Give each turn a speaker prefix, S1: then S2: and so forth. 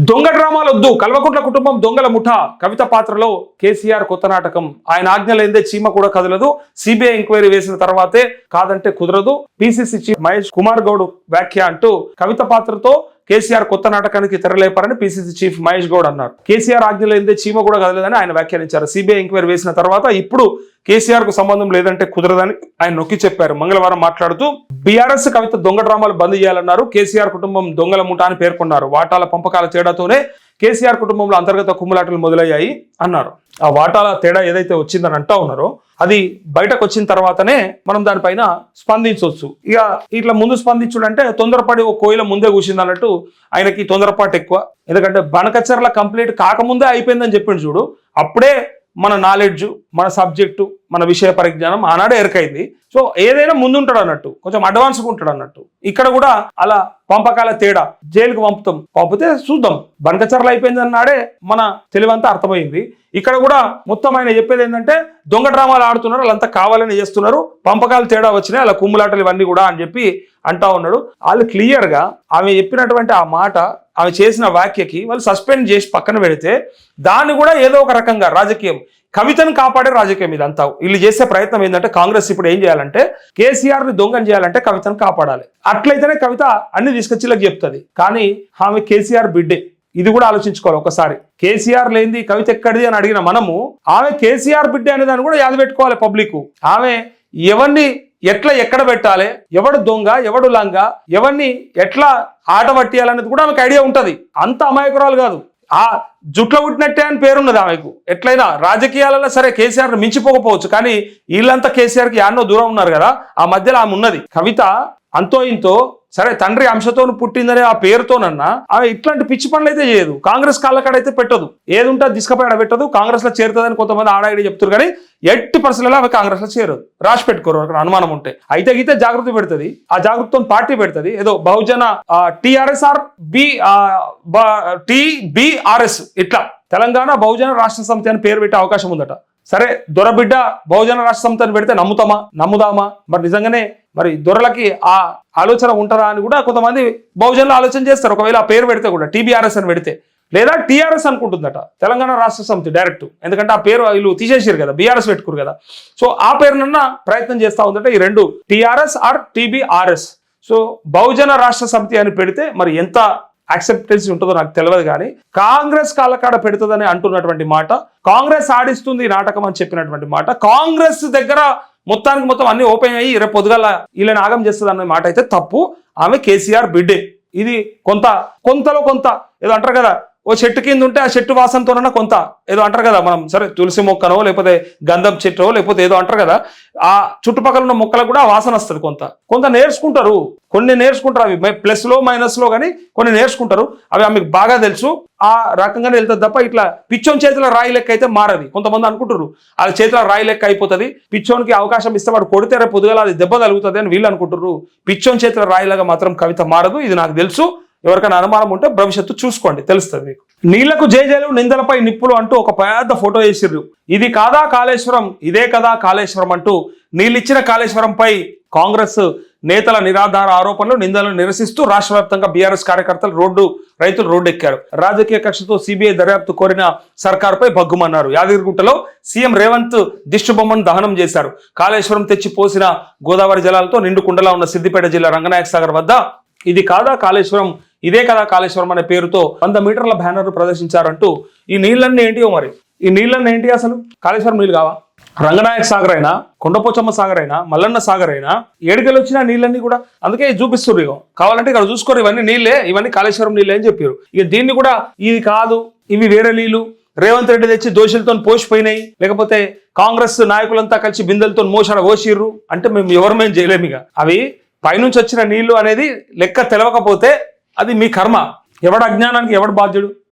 S1: దొంగ డ్రామాలు వద్దు, కల్వకుంట్ల కుటుంబం దొంగల ముఠా. కవిత పాత్రలో కేసీఆర్ కొత్త నాటకం. ఆయన ఆజ్ఞలేందే చీమ కూడా కదలదు. సిబిఐ ఎంక్వైరీ వేసిన తర్వాతే కాదంటే కుదరదు. పిసిసి చీఫ్ మహేష్ కుమార్ గౌడ్ వ్యాఖ్య అంటూ కవిత పాత్రతో కేసీఆర్ కొత్త నాటకానికి తెరలేపారని పిసిసి చీఫ్ మహేష్ గౌడ్ అన్నారు. కేసీఆర్ ఆజ్ఞలేందే చీమ కూడా కదలేదని ఆయన వ్యాఖ్యానించారు. సిబిఐ ఎంక్వైరీ వేసిన తర్వాత ఇప్పుడు కేసీఆర్ కు సంబంధం లేదంటే కుదరదని ఆయన నొక్కి చెప్పారు. మంగళవారం మాట్లాడుతూ బీఆర్ఎస్ కవిత దొంగ డ్రామాలు బంద్ చేయాలన్నారు. కేసీఆర్ కుటుంబం దొంగల ముఠా అని పేర్కొన్నారు. వాటాల పంపకాల తేడాతోనే కేసీఆర్ కుటుంబంలో అంతర్గత కుమ్ములాటలు మొదలయ్యాయి అన్నారు. ఆ వాటాల తేడా ఏదైతే వచ్చిందని అంటా ఉన్నారో అది బయటకు వచ్చిన తర్వాతనే మనం దానిపైన స్పందించవచ్చు. ఇక ఇట్లా ముందు స్పందించుడంటే తొందరపడి ఓ కోయిల ముందే కూర్చింది అన్నట్టు ఆయనకి తొందరపాటు ఎక్కువ. ఎందుకంటే బనకచర్ల కంప్లీట్ కాకముందే అయిపోయిందని చెప్పిండు చూడు. అప్పుడే మన నాలెడ్జ్, మన సబ్జెక్టు, మన విషయ పరిజ్ఞానం ఆనాడే ఎరకైంది. సో ఏదైనా ముందుంటాడు అన్నట్టు, కొంచెం అడ్వాన్స్గా ఉంటాడు అన్నట్టు. ఇక్కడ కూడా అలా పంపకాల తేడా, జైలుకు పంపితే చూద్దాం. బనకచర్ల అయిపోయింది అన్నాడే మన తెలివంతా అర్థమైంది. ఇక్కడ కూడా మొత్తం ఆయన చెప్పేది ఏంటంటే దొంగ డ్రామాలు ఆడుతున్నారు, వాళ్ళంతా కావాలని చేస్తున్నారు, పంపకాలు తేడా వచ్చినాయి, అలా కుమ్ములాటలు ఇవన్నీ కూడా అని చెప్పి అంటా ఉన్నాడు. వాళ్ళు క్లియర్గా ఆమె చెప్పినటువంటి ఆ మాట, ఆమె చేసిన వ్యాఖ్యకి వాళ్ళు సస్పెండ్ చేసి పక్కన పెడితే దాన్ని కూడా ఏదో ఒక రకంగా రాజకీయం, కవితను కాపాడే రాజకీయం ఇదంతా. వీళ్ళు చేసే ప్రయత్నం ఏంటంటే కాంగ్రెస్ ఇప్పుడు ఏం చేయాలంటే కేసీఆర్ని దొంగని చేయాలంటే కవితను కాపాడాలి. అట్లయితేనే కవిత అన్ని తీసుకొచ్చిలకు చెప్తుంది. కానీ ఆమె కేసీఆర్ బిడ్డే, ఇది కూడా ఆలోచించుకోవాలి ఒకసారి. కేసీఆర్ లేనిది కవిత ఎక్కడిది అని అడిగిన మనము ఆమె కేసీఆర్ బిడ్డే అనే దాన్ని కూడా యాద పెట్టుకోవాలి పబ్లిక్. ఆమె ఎవరిని ఎట్లా ఎక్కడ పెట్టాలి, ఎవడు దొంగ ఎవడు లంగ, ఎవరిని ఎట్లా ఆట పట్టియాలనేది కూడా ఆమెకు ఐడియా ఉంటుంది. అంత అమాయకురాలు కాదు. ఆ జుట్లో పుట్టినట్టే అని పేరున్నది ఆమెకు. ఎట్లయినా రాజకీయాలలో సరే కేసీఆర్ మించిపోకపోవచ్చు, కానీ వీళ్ళంతా కేసీఆర్కి యాన్నో దూరం ఉన్నారు కదా, ఆ మధ్యలో ఆమె ఉన్నది. కవిత అంతో ఇంతో సరే తండ్రి అంశతో పుట్టిందనే ఆ పేరుతోనన్నా ఆమె ఇట్లాంటి పిచ్చి పనులు అయితే చేయదు. కాంగ్రెస్ కాళ్ళకాడైతే పెట్టదు, ఏది ఉంటే దిశకపోయి ఆడబెట్టదు. కాంగ్రెస్ లో చేరుతుందని కొంతమంది ఆడాయిడి చెప్తారు, కానీ 80% ఆమె కాంగ్రెస్ లో చేరదు. రాసి పెట్టుకోరు అక్కడ అనుమానం ఉంటే. అయితే గీతే జాగ్రత్త పెడుతుంది, ఆ జాగ్రత్తతో పార్టీ పెడుతుంది. ఏదో బహుజన టీఆర్ఎస్ ఆర్ టీబీఆర్ఎస్ ఇట్లా తెలంగాణ బహుజన రాష్ట్ర సమితి అని పేరు పెట్టే అవకాశం ఉందట. సరే దొరబిడ్డ బహుజన రాష్ట్ర సమితి అని పెడితే నమ్ముదామా? మరి నిజంగానే మరి దొరలకి ఆ ఆలోచన ఉంటారా అని కూడా కొంతమంది బహుజనులు ఆలోచన చేస్తారు. ఒకవేళ ఆ పేరు పెడితే కూడా టీబీఆర్ఎస్ అని పెడితే, లేదా టీఆర్ఎస్ అనుకుంటుందట తెలంగాణ రాష్ట్ర సమితి డైరెక్ట్. ఎందుకంటే ఆ పేరు వీళ్ళు తీసేసారు కదా, బీఆర్ఎస్ పెట్టుకురు కదా. సో ఆ పేరునన్నా ప్రయత్నం చేస్తూ ఉందంటే ఈ రెండు టీఆర్ఎస్ ఆర్ టీబీఆర్ఎస్. సో బహుజన రాష్ట్ర సమితి అని పెడితే మరి ఎంత యాక్సెప్టెన్సీ ఉంటుందో నాకు తెలియదు. కానీ కాంగ్రెస్ కాళ్ళకాడ పెడుతుందని అంటున్నటువంటి మాట, కాంగ్రెస్ ఆడిస్తుంది నాటకం అని చెప్పినటువంటి మాట, కాంగ్రెస్ దగ్గర మొత్తానికి మొత్తం అన్ని ఓపెన్ అయ్యి రేపు పొద్దుగల వీళ్ళని ఆగం చేస్తుంది అన్న మాట అయితే తప్పు. ఆమె కేసీఆర్ బిడ్డే. ఇది కొంతలో కొంత ఏదో అంటారు కదా, ఓ చెట్టు కింద ఉంటే ఆ చెట్టు వాసనతోనన్నా కొంత ఏదో అంటారు కదా మనం, సరే తులసి మొక్కనో లేకపోతే గంధం చెట్టో లేకపోతే ఏదో అంటారు కదా, ఆ చుట్టుపక్కల ఉన్న మొక్కలకు కూడా వాసన వస్తుంది. కొంత నేర్చుకుంటారు, కొన్ని నేర్చుకుంటారు. అవి ప్లస్లో మైనస్లో కానీ కొన్ని నేర్చుకుంటారు. అవి ఆమెకు బాగా తెలుసు. ఆ రకంగానే వెళ్తుంది తప్ప ఇట్లా పిచ్చోని చేతిలో రాయి లెక్క అయితే మారది. కొంతమంది అనుకుంటారు వాళ్ళ చేతిలో రాయి లెక్క అయిపోతుంది, పిచ్చోనికి అవకాశం ఇస్తే వాడు కొడితే రేపు పొద్దుగల అది దెబ్బ తగులుతుంది అని వీళ్ళు అనుకుంటారు. పిచ్చోని చేతిలో రాయిలాగా మాత్రం కవిత మారదు. ఇది నాకు తెలుసు. ఎవరికైనా అనుమానం ఉంటే భవిష్యత్తు చూసుకోండి, తెలుస్తుంది మీకు. నీళ్లకు జేజేలు నిందలపై నిప్పులు అంటూ ఒక పెద్ద ఫోటో వేసిర్రు. ఇది కాదా కాళేశ్వరం, ఇదే కదా కాళేశ్వరం అంటూ నీళ్ళిచ్చిన కాళేశ్వరంపై కాంగ్రెస్ నేతల నిరాధార ఆరోపణలు నిందలను నిరసిస్తూ రాష్ట్ర వ్యాప్తంగా బీఆర్ఎస్ కార్యకర్తలు రైతులు రోడ్డు ఎక్కారు. రాజకీయ కక్షతో సిబిఐ దర్యాప్తు కోరిన సర్కారుపై భగ్గుమన్నారు. యాదగిరిగుట్టలో సీఎం రేవంత్ దిష్టిబొమ్మను దహనం చేశారు. కాళేశ్వరం తెచ్చి పోసిన గోదావరి జలాలతో నిండు కుండలా ఉన్న సిద్దిపేట జిల్లా రంగనాయక సాగర్ వద్ద ఇది కాదా కాళేశ్వరం, ఇదే కదా కాళేశ్వరం అనే పేరుతో 100 మీటర్ల బ్యానర్ ప్రదర్శించారంటూ ఈ నీళ్ళన్నీ ఏంటియో మరి. ఈ నీళ్ళన్నీ ఏంటి అసలు? కాళేశ్వరం నీళ్ళు కావా? రంగనాయక సాగర్ అయినా, కొండపోచమ్మ సాగర్ అయినా, మల్లన్న సాగర్ అయినా ఏడుకెళ్ళి వచ్చిన నీళ్ళన్నీ కూడా అందుకే చూపిస్తున్నారు. ఇగో కావాలంటే ఇక్కడ చూసుకోరు, ఇవన్నీ నీళ్ళే, ఇవన్నీ కాళేశ్వరం నీళ్ళే అని చెప్పారు. ఇక దీన్ని కూడా ఇది కాదు, ఇవి వేరే నీళ్లు, రేవంత్ రెడ్డి తెచ్చి దోషులతో పోసిపోయినాయి, లేకపోతే కాంగ్రెస్ నాయకులంతా కలిసి బిందెలతో పోసిర్రు అంటే మేము ఎవరమేం చేయలేము. ఇక అవి పైనుంచి వచ్చిన నీళ్లు అనేది లెక్క తెలవకపోతే అది మీ కర్మ. ఎవడు అజ్ఞానానికి ఎవడు బాధ్యుడు?